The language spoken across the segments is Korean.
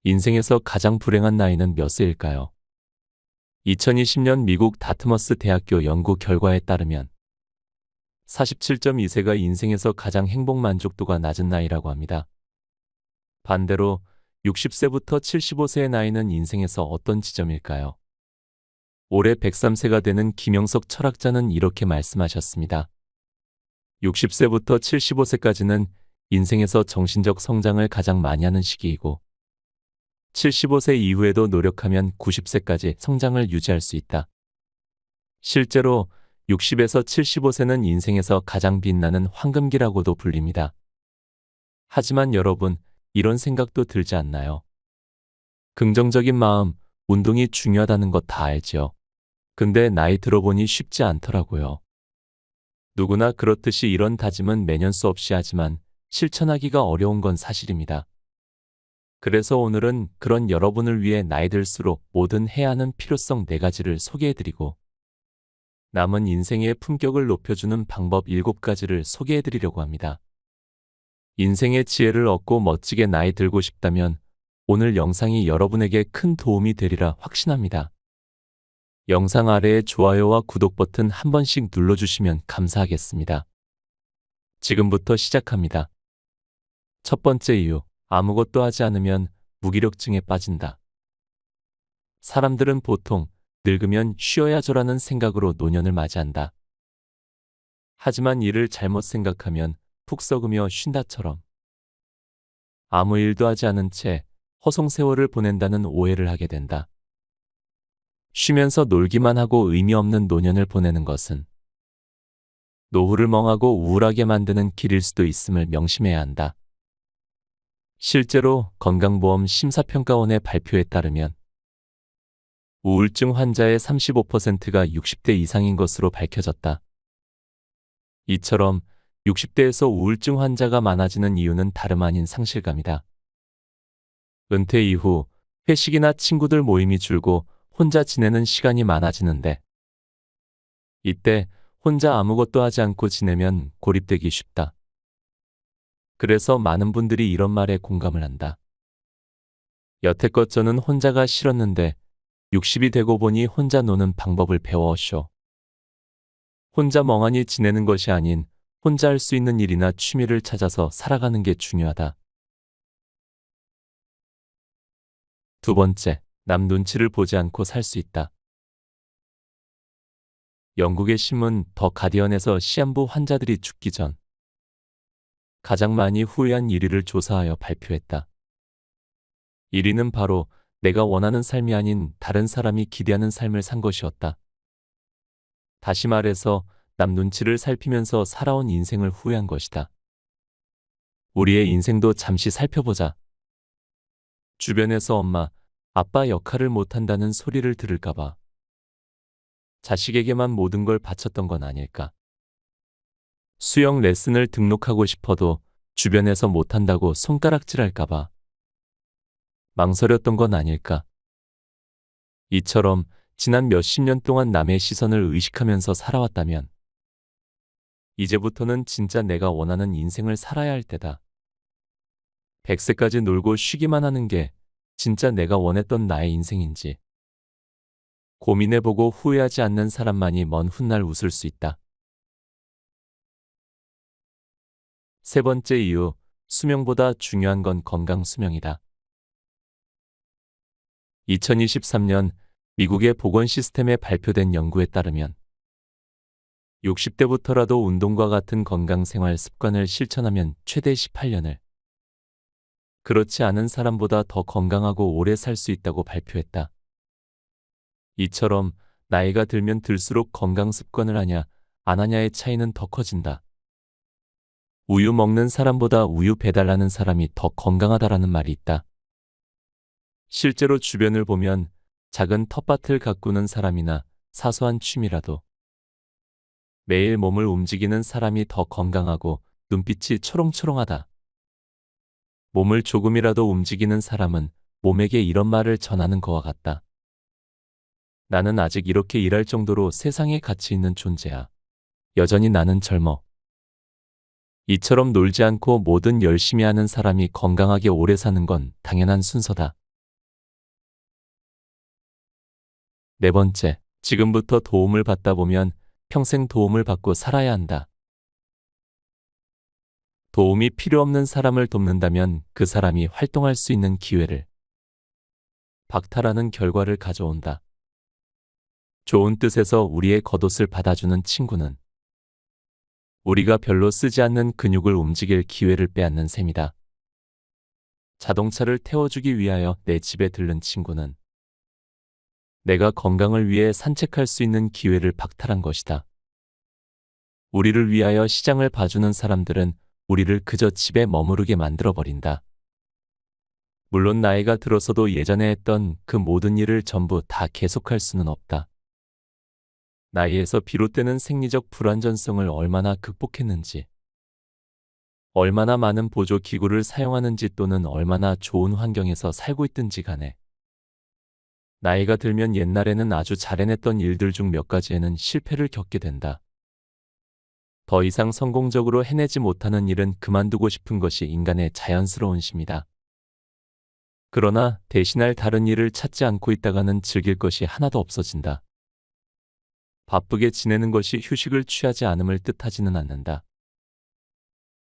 인생에서 가장 불행한 나이는 몇 세일까요? 2020년 미국 다트머스 대학교 연구 결과에 따르면 47.2세가 인생에서 가장 행복 만족도가 낮은 나이라고 합니다. 반대로 60세부터 75세의 나이는 인생에서 어떤 지점일까요? 올해 103세가 되는 김영석 철학자는 이렇게 말씀하셨습니다. 60세부터 75세까지는 인생에서 정신적 성장을 가장 많이 하는 시기이고 75세 이후에도 노력하면 90세까지 성장을 유지할 수 있다. 실제로 60에서 75세는 인생에서 가장 빛나는 황금기라고도 불립니다. 하지만 여러분, 이런 생각도 들지 않나요? 긍정적인 마음, 운동이 중요하다는 것 다 알죠. 근데 나이 들어보니 쉽지 않더라고요. 누구나 그렇듯이 이런 다짐은 매년 수없이 하지만 실천하기가 어려운 건 사실입니다. 그래서 오늘은 그런 여러분을 위해 나이 들수록 뭐든 해야 하는 필요성 4가지를 소개해드리고 남은 인생의 품격을 높여주는 방법 7가지를 소개해드리려고 합니다. 인생의 지혜를 얻고 멋지게 나이 들고 싶다면 오늘 영상이 여러분에게 큰 도움이 되리라 확신합니다. 영상 아래에 좋아요와 구독 버튼 한 번씩 눌러주시면 감사하겠습니다. 지금부터 시작합니다. 첫 번째 이유, 아무것도 하지 않으면 무기력증에 빠진다. 사람들은 보통 늙으면 쉬어야죠라는 생각으로 노년을 맞이한다. 하지만 이를 잘못 생각하면 푹 썩으며 쉰다처럼 아무 일도 하지 않은 채 허송세월을 보낸다는 오해를 하게 된다. 쉬면서 놀기만 하고 의미 없는 노년을 보내는 것은 노후를 멍하고 우울하게 만드는 길일 수도 있음을 명심해야 한다. 실제로 건강보험 심사평가원의 발표에 따르면 우울증 환자의 35%가 60대 이상인 것으로 밝혀졌다. 이처럼 60대에서 우울증 환자가 많아지는 이유는 다름 아닌 상실감이다. 은퇴 이후 회식이나 친구들 모임이 줄고 혼자 지내는 시간이 많아지는데 이때 혼자 아무것도 하지 않고 지내면 고립되기 쉽다. 그래서 많은 분들이 이런 말에 공감을 한다. 여태껏 저는 혼자가 싫었는데 60이 되고 보니 혼자 노는 방법을 배웠쇼. 혼자 멍하니 지내는 것이 아닌 혼자 할 수 있는 일이나 취미를 찾아서 살아가는 게 중요하다. 두 번째, 남 눈치를 보지 않고 살 수 있다. 영국의 신문 더 가디언에서 시한부 환자들이 죽기 전 가장 많이 후회한 1위를 조사하여 발표했다. 1위는 바로 내가 원하는 삶이 아닌 다른 사람이 기대하는 삶을 산 것이었다. 다시 말해서 남 눈치를 살피면서 살아온 인생을 후회한 것이다. 우리의 인생도 잠시 살펴보자. 주변에서 엄마, 아빠 역할을 못한다는 소리를 들을까봐 자식에게만 모든 걸 바쳤던 건 아닐까. 수영 레슨을 등록하고 싶어도 주변에서 못한다고 손가락질할까봐 망설였던 건 아닐까. 이처럼 지난 몇십 년 동안 남의 시선을 의식하면서 살아왔다면 이제부터는 진짜 내가 원하는 인생을 살아야 할 때다. 100세까지 놀고 쉬기만 하는 게 진짜 내가 원했던 나의 인생인지 고민해보고 후회하지 않는 사람만이 먼 훗날 웃을 수 있다. 세 번째 이유, 수명보다 중요한 건 건강 수명이다. 2023년 미국의 보건 시스템에 발표된 연구에 따르면 60대부터라도 운동과 같은 건강 생활 습관을 실천하면 최대 18년을, 그렇지 않은 사람보다 더 건강하고 오래 살 수 있다고 발표했다. 이처럼 나이가 들면 들수록 건강 습관을 하냐, 안 하냐의 차이는 더 커진다. 우유 먹는 사람보다 우유 배달하는 사람이 더 건강하다라는 말이 있다. 실제로 주변을 보면 작은 텃밭을 가꾸는 사람이나 사소한 취미라도 매일 몸을 움직이는 사람이 더 건강하고 눈빛이 초롱초롱하다. 몸을 조금이라도 움직이는 사람은 몸에게 이런 말을 전하는 것과 같다. 나는 아직 이렇게 일할 정도로 세상에 가치 있는 존재야. 여전히 나는 젊어. 이처럼 놀지 않고 뭐든 열심히 하는 사람이 건강하게 오래 사는 건 당연한 순서다. 네 번째, 지금부터 도움을 받다 보면 평생 도움을 받고 살아야 한다. 도움이 필요 없는 사람을 돕는다면 그 사람이 활동할 수 있는 기회를 박탈하는 결과를 가져온다. 좋은 뜻에서 우리의 겉옷을 받아주는 친구는 우리가 별로 쓰지 않는 근육을 움직일 기회를 빼앗는 셈이다. 자동차를 태워주기 위하여 내 집에 들른 친구는 내가 건강을 위해 산책할 수 있는 기회를 박탈한 것이다. 우리를 위하여 시장을 봐주는 사람들은 우리를 그저 집에 머무르게 만들어버린다. 물론 나이가 들어서도 예전에 했던 그 모든 일을 전부 다 계속할 수는 없다. 나이에서 비롯되는 생리적 불완전성을 얼마나 극복했는지, 얼마나 많은 보조 기구를 사용하는지 또는 얼마나 좋은 환경에서 살고 있든지 간에 나이가 들면 옛날에는 아주 잘 해냈던 일들 중 몇 가지에는 실패를 겪게 된다. 더 이상 성공적으로 해내지 못하는 일은 그만두고 싶은 것이 인간의 자연스러운 심이다. 그러나 대신할 다른 일을 찾지 않고 있다가는 즐길 것이 하나도 없어진다. 바쁘게 지내는 것이 휴식을 취하지 않음을 뜻하지는 않는다.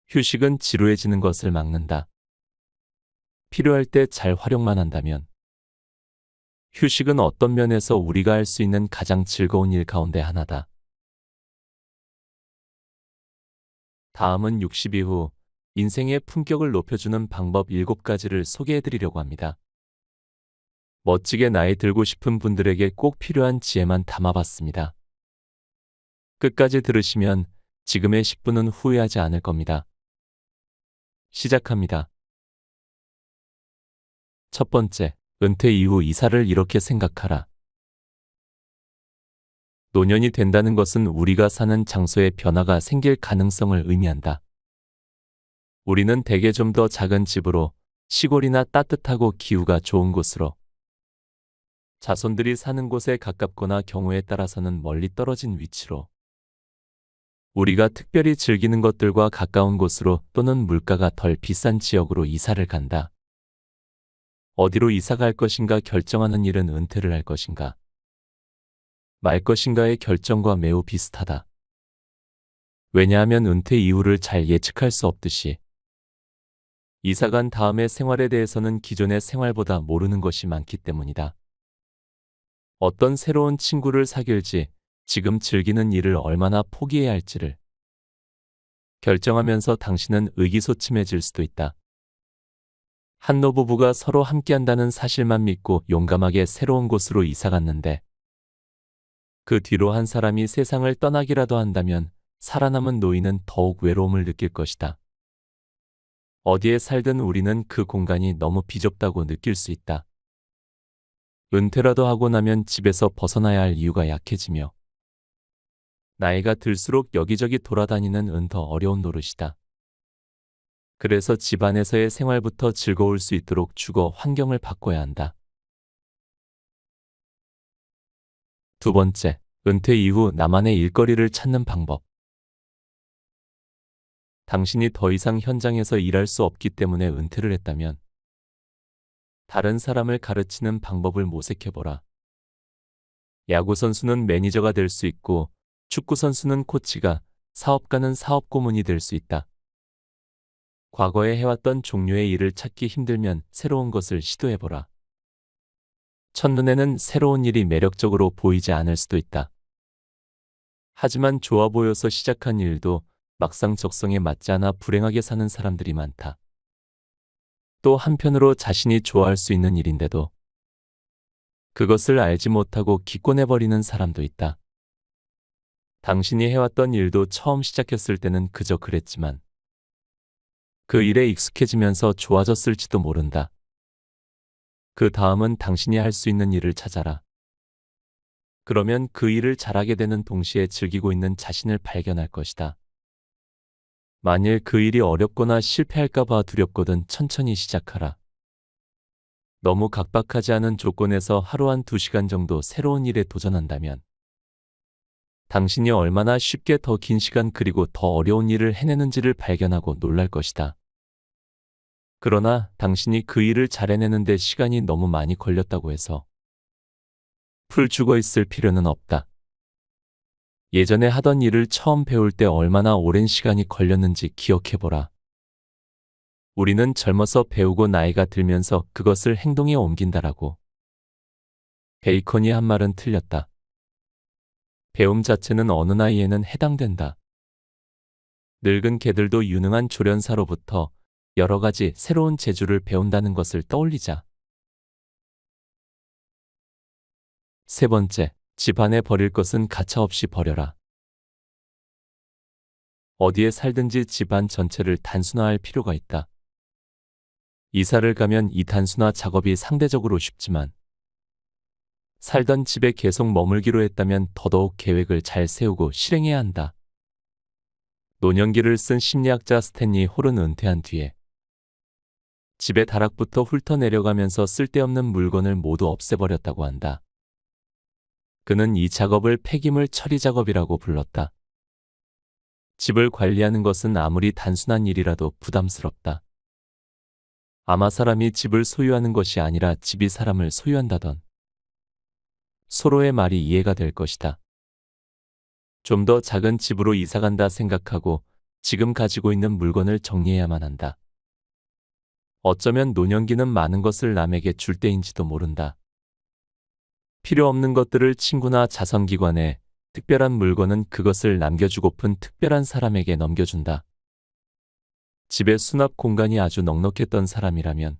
휴식은 지루해지는 것을 막는다. 필요할 때 잘 활용만 한다면 휴식은 어떤 면에서 우리가 할 수 있는 가장 즐거운 일 가운데 하나다. 다음은 60 이후 인생의 품격을 높여주는 방법 7가지를 소개해드리려고 합니다. 멋지게 나이 들고 싶은 분들에게 꼭 필요한 지혜만 담아봤습니다. 끝까지 들으시면 지금의 10분은 후회하지 않을 겁니다. 시작합니다. 첫 번째, 은퇴 이후 이사를 이렇게 생각하라. 노년이 된다는 것은 우리가 사는 장소에 변화가 생길 가능성을 의미한다. 우리는 대개 좀 더 작은 집으로, 시골이나 따뜻하고 기후가 좋은 곳으로, 자손들이 사는 곳에 가깝거나 경우에 따라서는 멀리 떨어진 위치로, 우리가 특별히 즐기는 것들과 가까운 곳으로 또는 물가가 덜 비싼 지역으로 이사를 간다. 어디로 이사 갈 것인가 결정하는 일은 은퇴를 할 것인가, 말 것인가의 결정과 매우 비슷하다. 왜냐하면 은퇴 이후를 잘 예측할 수 없듯이 이사 간 다음의 생활에 대해서는 기존의 생활보다 모르는 것이 많기 때문이다. 어떤 새로운 친구를 사귈지, 지금 즐기는 일을 얼마나 포기해야 할지를 결정하면서 당신은 의기소침해질 수도 있다. 한 노부부가 서로 함께한다는 사실만 믿고 용감하게 새로운 곳으로 이사 갔는데 그 뒤로 한 사람이 세상을 떠나기라도 한다면 살아남은 노인은 더욱 외로움을 느낄 것이다. 어디에 살든 우리는 그 공간이 너무 비좁다고 느낄 수 있다. 은퇴라도 하고 나면 집에서 벗어나야 할 이유가 약해지며 나이가 들수록 여기저기 돌아다니는 은 더 어려운 노릇이다. 그래서 집안에서의 생활부터 즐거울 수 있도록 주거 환경을 바꿔야 한다. 두 번째, 은퇴 이후 나만의 일거리를 찾는 방법. 당신이 더 이상 현장에서 일할 수 없기 때문에 은퇴를 했다면 다른 사람을 가르치는 방법을 모색해보라. 야구선수는 매니저가 될 수 있고 축구선수는 코치가, 사업가는 사업고문이 될 수 있다. 과거에 해왔던 종류의 일을 찾기 힘들면 새로운 것을 시도해보라. 첫눈에는 새로운 일이 매력적으로 보이지 않을 수도 있다. 하지만 좋아 보여서 시작한 일도 막상 적성에 맞지 않아 불행하게 사는 사람들이 많다. 또 한편으로 자신이 좋아할 수 있는 일인데도 그것을 알지 못하고 기권해버리는 사람도 있다. 당신이 해왔던 일도 처음 시작했을 때는 그저 그랬지만 그 일에 익숙해지면서 좋아졌을지도 모른다. 그 다음은 당신이 할 수 있는 일을 찾아라. 그러면 그 일을 잘하게 되는 동시에 즐기고 있는 자신을 발견할 것이다. 만일 그 일이 어렵거나 실패할까 봐 두렵거든 천천히 시작하라. 너무 각박하지 않은 조건에서 하루 한 2시간 정도 새로운 일에 도전한다면 당신이 얼마나 쉽게 더 긴 시간 그리고 더 어려운 일을 해내는지를 발견하고 놀랄 것이다. 그러나 당신이 그 일을 잘 해내는데 시간이 너무 많이 걸렸다고 해서 풀 죽어 있을 필요는 없다. 예전에 하던 일을 처음 배울 때 얼마나 오랜 시간이 걸렸는지 기억해보라. 우리는 젊어서 배우고 나이가 들면서 그것을 행동에 옮긴다라고. 베이컨이 한 말은 틀렸다. 배움 자체는 어느 나이에는 해당된다. 늙은 개들도 유능한 조련사로부터 여러 가지 새로운 재주를 배운다는 것을 떠올리자. 세 번째, 집 안에 버릴 것은 가차없이 버려라. 어디에 살든지 집안 전체를 단순화할 필요가 있다. 이사를 가면 이 단순화 작업이 상대적으로 쉽지만 살던 집에 계속 머물기로 했다면 더더욱 계획을 잘 세우고 실행해야 한다. 노년기를 쓴 심리학자 스탠리 홀은 은퇴한 뒤에 집의 다락부터 훑어내려가면서 쓸데없는 물건을 모두 없애버렸다고 한다. 그는 이 작업을 폐기물 처리 작업이라고 불렀다. 집을 관리하는 것은 아무리 단순한 일이라도 부담스럽다. 아마 사람이 집을 소유하는 것이 아니라 집이 사람을 소유한다던 서로의 말이 이해가 될 것이다. 좀 더 작은 집으로 이사간다 생각하고 지금 가지고 있는 물건을 정리해야만 한다. 어쩌면 노년기는 많은 것을 남에게 줄 때인지도 모른다. 필요 없는 것들을 친구나 자선기관에, 특별한 물건은 그것을 남겨주고픈 특별한 사람에게 넘겨준다. 집의 수납 공간이 아주 넉넉했던 사람이라면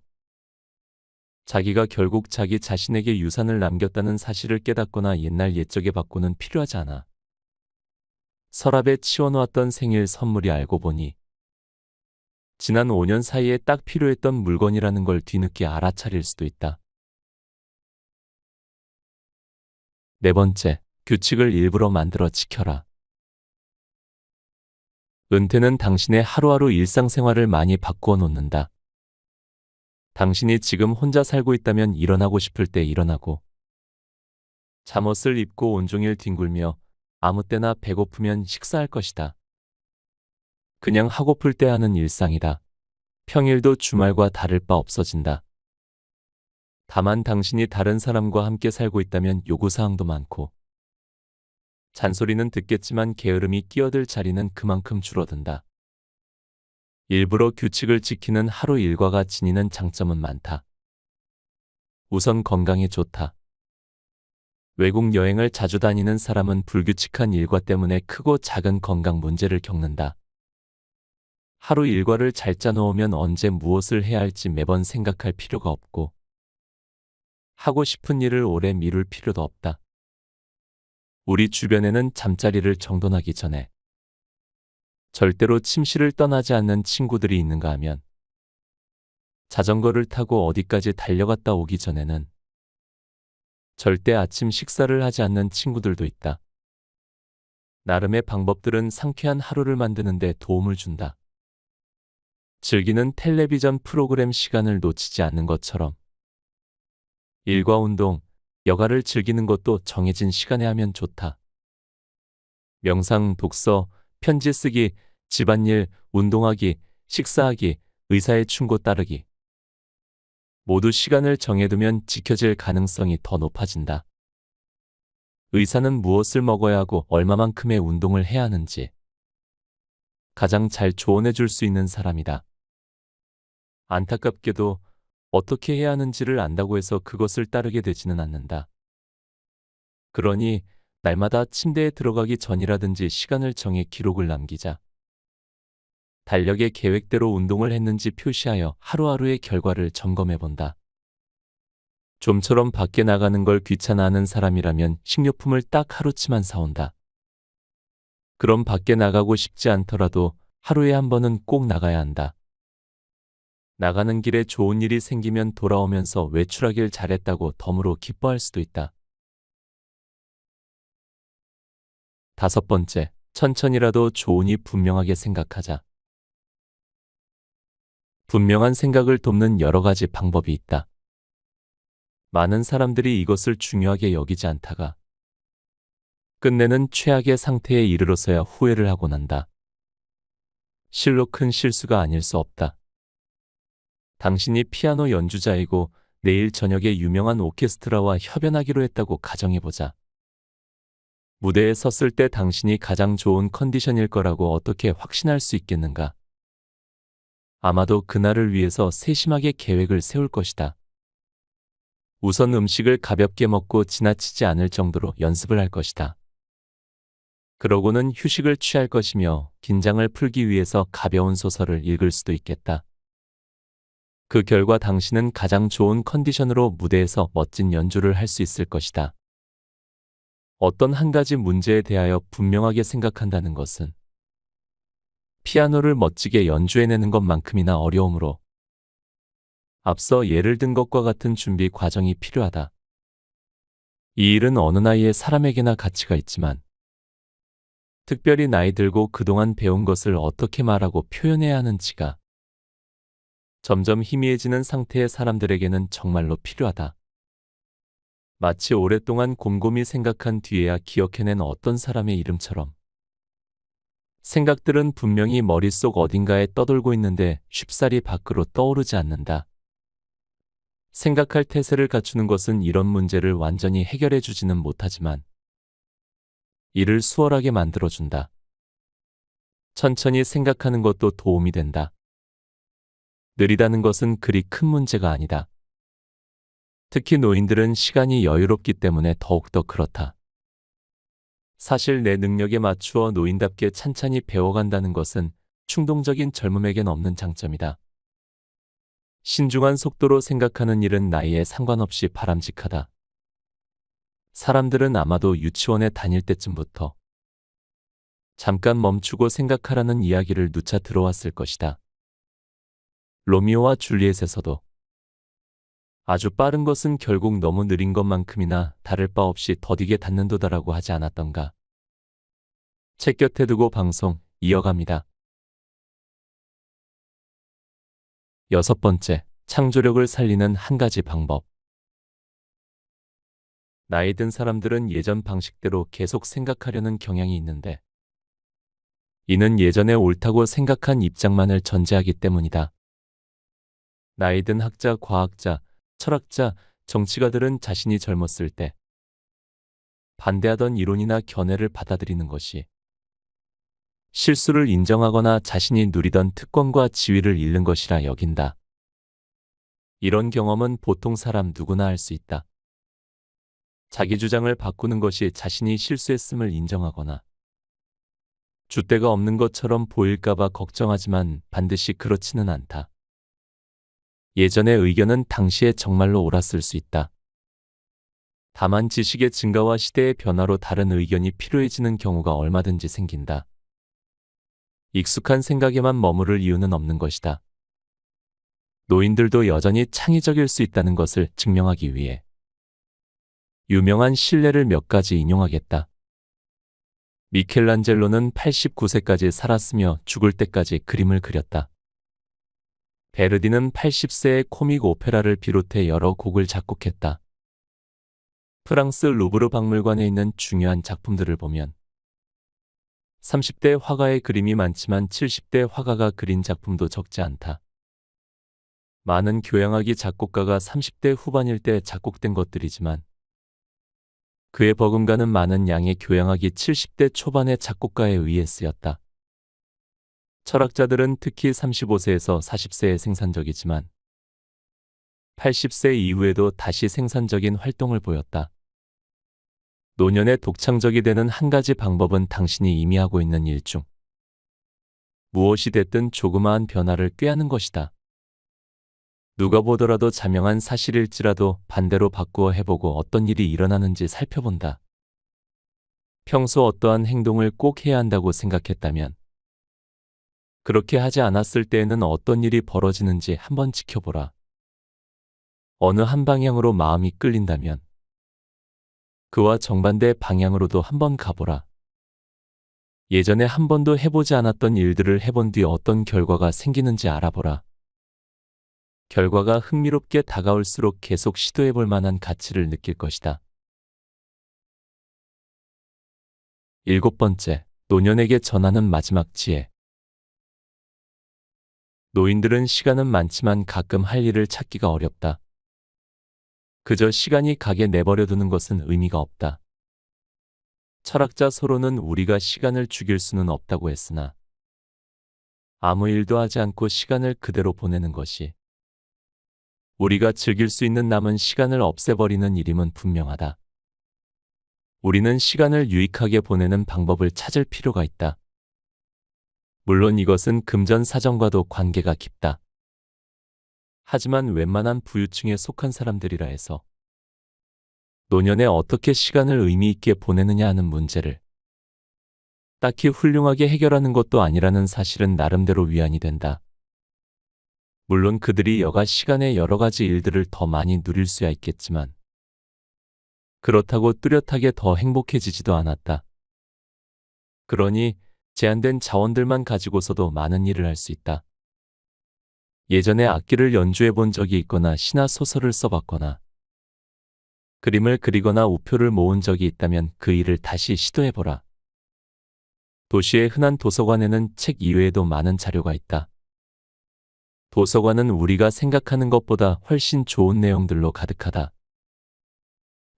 자기가 결국 자기 자신에게 유산을 남겼다는 사실을 깨닫거나 옛날 옛적의 바꾸는 필요하지 않아. 서랍에 치워놓았던 생일 선물이 알고 보니 지난 5년 사이에 딱 필요했던 물건이라는 걸 뒤늦게 알아차릴 수도 있다. 네 번째, 규칙을 일부러 만들어 지켜라. 은퇴는 당신의 하루하루 일상생활을 많이 바꾸어 놓는다. 당신이 지금 혼자 살고 있다면 일어나고 싶을 때 일어나고, 잠옷을 입고 온종일 뒹굴며 아무 때나 배고프면 식사할 것이다. 그냥 하고플 때 하는 일상이다. 평일도 주말과 다를 바 없어진다. 다만 당신이 다른 사람과 함께 살고 있다면 요구사항도 많고, 잔소리는 듣겠지만 게으름이 끼어들 자리는 그만큼 줄어든다. 일부러 규칙을 지키는 하루 일과가 지니는 장점은 많다. 우선 건강에 좋다. 외국 여행을 자주 다니는 사람은 불규칙한 일과 때문에 크고 작은 건강 문제를 겪는다. 하루 일과를 잘 짜놓으면 언제 무엇을 해야 할지 매번 생각할 필요가 없고, 하고 싶은 일을 오래 미룰 필요도 없다. 우리 주변에는 잠자리를 정돈하기 전에 절대로 침실을 떠나지 않는 친구들이 있는가 하면 자전거를 타고 어디까지 달려갔다 오기 전에는 절대 아침 식사를 하지 않는 친구들도 있다. 나름의 방법들은 상쾌한 하루를 만드는 데 도움을 준다. 즐기는 텔레비전 프로그램 시간을 놓치지 않는 것처럼 일과 운동, 여가를 즐기는 것도 정해진 시간에 하면 좋다. 명상, 독서, 편지 쓰기, 집안일, 운동하기, 식사하기, 의사의 충고 따르기. 모두 시간을 정해두면 지켜질 가능성이 더 높아진다. 의사는 무엇을 먹어야 하고 얼마만큼의 운동을 해야 하는지 가장 잘 조언해 줄 수 있는 사람이다. 안타깝게도 어떻게 해야 하는지를 안다고 해서 그것을 따르게 되지는 않는다. 그러니 날마다 침대에 들어가기 전이라든지 시간을 정해 기록을 남기자. 달력의 계획대로 운동을 했는지 표시하여 하루하루의 결과를 점검해 본다. 좀처럼 밖에 나가는 걸 귀찮아하는 사람이라면 식료품을 딱 하루치만 사온다. 그럼 밖에 나가고 싶지 않더라도 하루에 한 번은 꼭 나가야 한다. 나가는 길에 좋은 일이 생기면 돌아오면서 외출하길 잘했다고 덤으로 기뻐할 수도 있다. 다섯 번째, 천천히라도 좋으니 분명하게 생각하자. 분명한 생각을 돕는 여러 가지 방법이 있다. 많은 사람들이 이것을 중요하게 여기지 않다가 끝내는 최악의 상태에 이르러서야 후회를 하고 난다. 실로 큰 실수가 아닐 수 없다. 당신이 피아노 연주자이고 내일 저녁에 유명한 오케스트라와 협연하기로 했다고 가정해보자. 무대에 섰을 때 당신이 가장 좋은 컨디션일 거라고 어떻게 확신할 수 있겠는가? 아마도 그날을 위해서 세심하게 계획을 세울 것이다. 우선 음식을 가볍게 먹고 지나치지 않을 정도로 연습을 할 것이다. 그러고는 휴식을 취할 것이며 긴장을 풀기 위해서 가벼운 소설을 읽을 수도 있겠다. 그 결과 당신은 가장 좋은 컨디션으로 무대에서 멋진 연주를 할 수 있을 것이다. 어떤 한 가지 문제에 대하여 분명하게 생각한다는 것은 피아노를 멋지게 연주해내는 것만큼이나 어려우므로 앞서 예를 든 것과 같은 준비 과정이 필요하다. 이 일은 어느 나이에 사람에게나 가치가 있지만 특별히 나이 들고 그동안 배운 것을 어떻게 말하고 표현해야 하는지가 점점 희미해지는 상태의 사람들에게는 정말로 필요하다. 마치 오랫동안 곰곰이 생각한 뒤에야 기억해낸 어떤 사람의 이름처럼 생각들은 분명히 머릿속 어딘가에 떠돌고 있는데 쉽사리 밖으로 떠오르지 않는다. 생각할 태세를 갖추는 것은 이런 문제를 완전히 해결해 주지는 못하지만 이를 수월하게 만들어준다. 천천히 생각하는 것도 도움이 된다. 느리다는 것은 그리 큰 문제가 아니다. 특히 노인들은 시간이 여유롭기 때문에 더욱더 그렇다. 사실 내 능력에 맞추어 노인답게 찬찬히 배워간다는 것은 충동적인 젊음에겐 없는 장점이다. 신중한 속도로 생각하는 일은 나이에 상관없이 바람직하다. 사람들은 아마도 유치원에 다닐 때쯤부터 잠깐 멈추고 생각하라는 이야기를 누차 들어왔을 것이다. 로미오와 줄리엣에서도 아주 빠른 것은 결국 너무 느린 것만큼이나 다를 바 없이 더디게 닿는도다라고 하지 않았던가. 책 곁에 두고 방송 이어갑니다. 6번째, 창조력을 살리는 한 가지 방법. 나이 든 사람들은 예전 방식대로 계속 생각하려는 경향이 있는데 이는 예전에 옳다고 생각한 입장만을 전제하기 때문이다. 나이 든 학자, 과학자, 철학자, 정치가들은 자신이 젊었을 때 반대하던 이론이나 견해를 받아들이는 것이 실수를 인정하거나 자신이 누리던 특권과 지위를 잃는 것이라 여긴다. 이런 경험은 보통 사람 누구나 할 수 있다. 자기 주장을 바꾸는 것이 자신이 실수했음을 인정하거나 줏대가 없는 것처럼 보일까봐 걱정하지만 반드시 그렇지는 않다. 예전의 의견은 당시에 정말로 옳았을 수 있다. 다만 지식의 증가와 시대의 변화로 다른 의견이 필요해지는 경우가 얼마든지 생긴다. 익숙한 생각에만 머무를 이유는 없는 것이다. 노인들도 여전히 창의적일 수 있다는 것을 증명하기 위해 유명한 실례를 몇 가지 인용하겠다. 미켈란젤로는 89세까지 살았으며 죽을 때까지 그림을 그렸다. 베르디는 80세에 코믹 오페라를 비롯해 여러 곡을 작곡했다. 프랑스 루브르 박물관에 있는 중요한 작품들을 보면 30대 화가의 그림이 많지만 70대 화가가 그린 작품도 적지 않다. 많은 교향악기 작곡가가 30대 후반일 때 작곡된 것들이지만 그에 버금가는 많은 양의 교향악이 70대 초반의 작곡가에 의해 쓰였다. 철학자들은 특히 35세에서 40세에 생산적이지만 80세 이후에도 다시 생산적인 활동을 보였다. 노년에 독창적이 되는 한 가지 방법은 당신이 이미 하고 있는 일 중 무엇이 됐든 조그마한 변화를 꾀하는 것이다. 누가 보더라도 자명한 사실일지라도 반대로 바꾸어 해보고 어떤 일이 일어나는지 살펴본다. 평소 어떠한 행동을 꼭 해야 한다고 생각했다면 그렇게 하지 않았을 때에는 어떤 일이 벌어지는지 한번 지켜보라. 어느 한 방향으로 마음이 끌린다면 그와 정반대 방향으로도 한번 가보라. 예전에 한 번도 해보지 않았던 일들을 해본 뒤 어떤 결과가 생기는지 알아보라. 결과가 흥미롭게 다가올수록 계속 시도해볼 만한 가치를 느낄 것이다. 7번째, 노년에게 전하는 마지막 지혜. 노인들은 시간은 많지만 가끔 할 일을 찾기가 어렵다. 그저 시간이 가게 내버려 두는 것은 의미가 없다. 철학자 소로는 우리가 시간을 죽일 수는 없다고 했으나 아무 일도 하지 않고 시간을 그대로 보내는 것이 우리가 즐길 수 있는 남은 시간을 없애버리는 일임은 분명하다. 우리는 시간을 유익하게 보내는 방법을 찾을 필요가 있다. 물론 이것은 금전사정과도 관계가 깊다. 하지만 웬만한 부유층에 속한 사람들이라 해서 노년에 어떻게 시간을 의미 있게 보내느냐 하는 문제를 딱히 훌륭하게 해결하는 것도 아니라는 사실은 나름대로 위안이 된다. 물론 그들이 여가 시간에 여러 가지 일들을 더 많이 누릴 수야 있겠지만 그렇다고 뚜렷하게 더 행복해지지도 않았다. 그러니 제한된 자원들만 가지고서도 많은 일을 할 수 있다. 예전에 악기를 연주해 본 적이 있거나 시나 소설을 써봤거나 그림을 그리거나 우표를 모은 적이 있다면 그 일을 다시 시도해보라. 도시의 흔한 도서관에는 책 이외에도 많은 자료가 있다. 도서관은 우리가 생각하는 것보다 훨씬 좋은 내용들로 가득하다.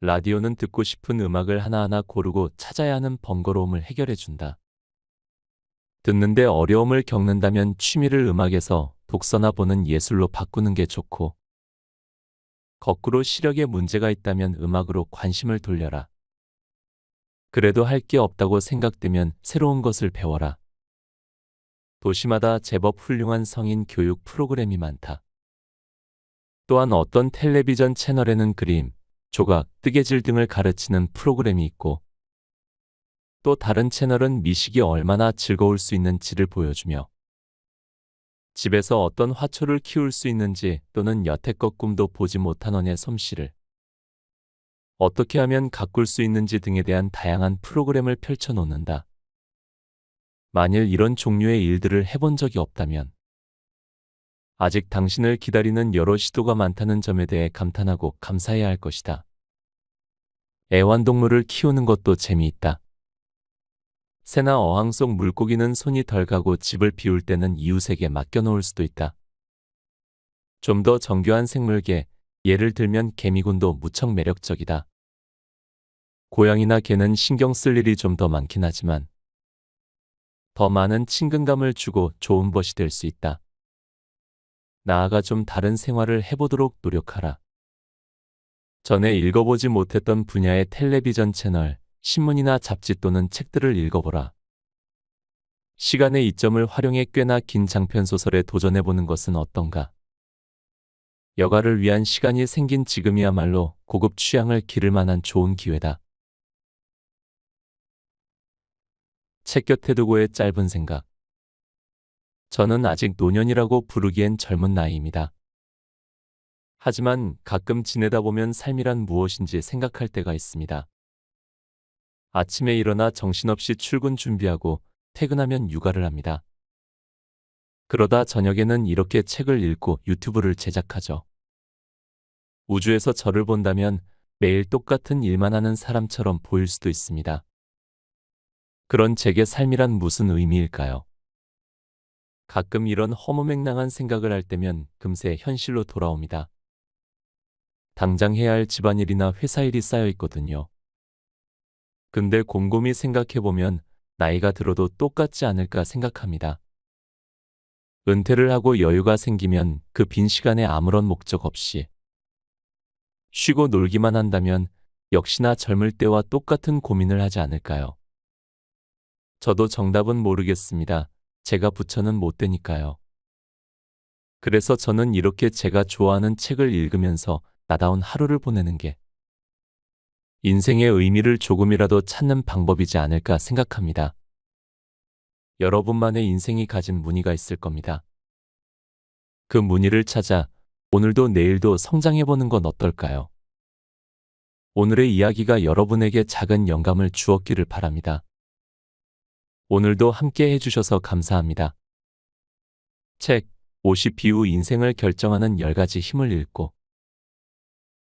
라디오는 듣고 싶은 음악을 하나하나 고르고 찾아야 하는 번거로움을 해결해준다. 듣는데 어려움을 겪는다면 취미를 음악에서 독서나 보는 예술로 바꾸는 게 좋고, 거꾸로 시력에 문제가 있다면 음악으로 관심을 돌려라. 그래도 할 게 없다고 생각되면 새로운 것을 배워라. 도시마다 제법 훌륭한 성인 교육 프로그램이 많다. 또한 어떤 텔레비전 채널에는 그림, 조각, 뜨개질 등을 가르치는 프로그램이 있고, 또 다른 채널은 미식이 얼마나 즐거울 수 있는지를 보여주며 집에서 어떤 화초를 키울 수 있는지 또는 여태껏 꿈도 보지 못한 원의 솜씨를 어떻게 하면 가꿀 수 있는지 등에 대한 다양한 프로그램을 펼쳐놓는다. 만일 이런 종류의 일들을 해본 적이 없다면 아직 당신을 기다리는 여러 시도가 많다는 점에 대해 감탄하고 감사해야 할 것이다. 애완동물을 키우는 것도 재미있다. 새나 어항 속 물고기는 손이 덜 가고 집을 비울 때는 이웃에게 맡겨놓을 수도 있다. 좀 더 정교한 생물계, 예를 들면 개미군도 무척 매력적이다. 고양이나 개는 신경 쓸 일이 좀 더 많긴 하지만 더 많은 친근감을 주고 좋은 벗이 될 수 있다. 나아가 좀 다른 생활을 해보도록 노력하라. 전에 읽어보지 못했던 분야의 텔레비전 채널, 신문이나 잡지 또는 책들을 읽어보라. 시간의 이점을 활용해 꽤나 긴 장편소설에 도전해보는 것은 어떤가? 여가를 위한 시간이 생긴 지금이야말로 고급 취향을 기를 만한 좋은 기회다. 책 곁에 두고의 짧은 생각. 저는 아직 노년이라고 부르기엔 젊은 나이입니다. 하지만 가끔 지내다 보면 삶이란 무엇인지 생각할 때가 있습니다. 아침에 일어나 정신없이 출근 준비하고 퇴근하면 육아를 합니다. 그러다 저녁에는 이렇게 책을 읽고 유튜브를 제작하죠. 우주에서 저를 본다면 매일 똑같은 일만 하는 사람처럼 보일 수도 있습니다. 그런 제게 삶이란 무슨 의미일까요? 가끔 이런 허무맹랑한 생각을 할 때면 금세 현실로 돌아옵니다. 당장 해야 할 집안일이나 회사 일이 쌓여 있거든요. 근데 곰곰이 생각해보면 나이가 들어도 똑같지 않을까 생각합니다. 은퇴를 하고 여유가 생기면 그 빈 시간에 아무런 목적 없이 쉬고 놀기만 한다면 역시나 젊을 때와 똑같은 고민을 하지 않을까요? 저도 정답은 모르겠습니다. 제가 부처는 못 되니까요. 그래서 저는 이렇게 제가 좋아하는 책을 읽으면서 나다운 하루를 보내는 게 인생의 의미를 조금이라도 찾는 방법이지 않을까 생각합니다. 여러분만의 인생이 가진 무늬가 있을 겁니다. 그 무늬를 찾아 오늘도 내일도 성장해보는 건 어떨까요? 오늘의 이야기가 여러분에게 작은 영감을 주었기를 바랍니다. 오늘도 함께 해주셔서 감사합니다. 책, 50 이후 인생을 결정하는 10가지 힘을 읽고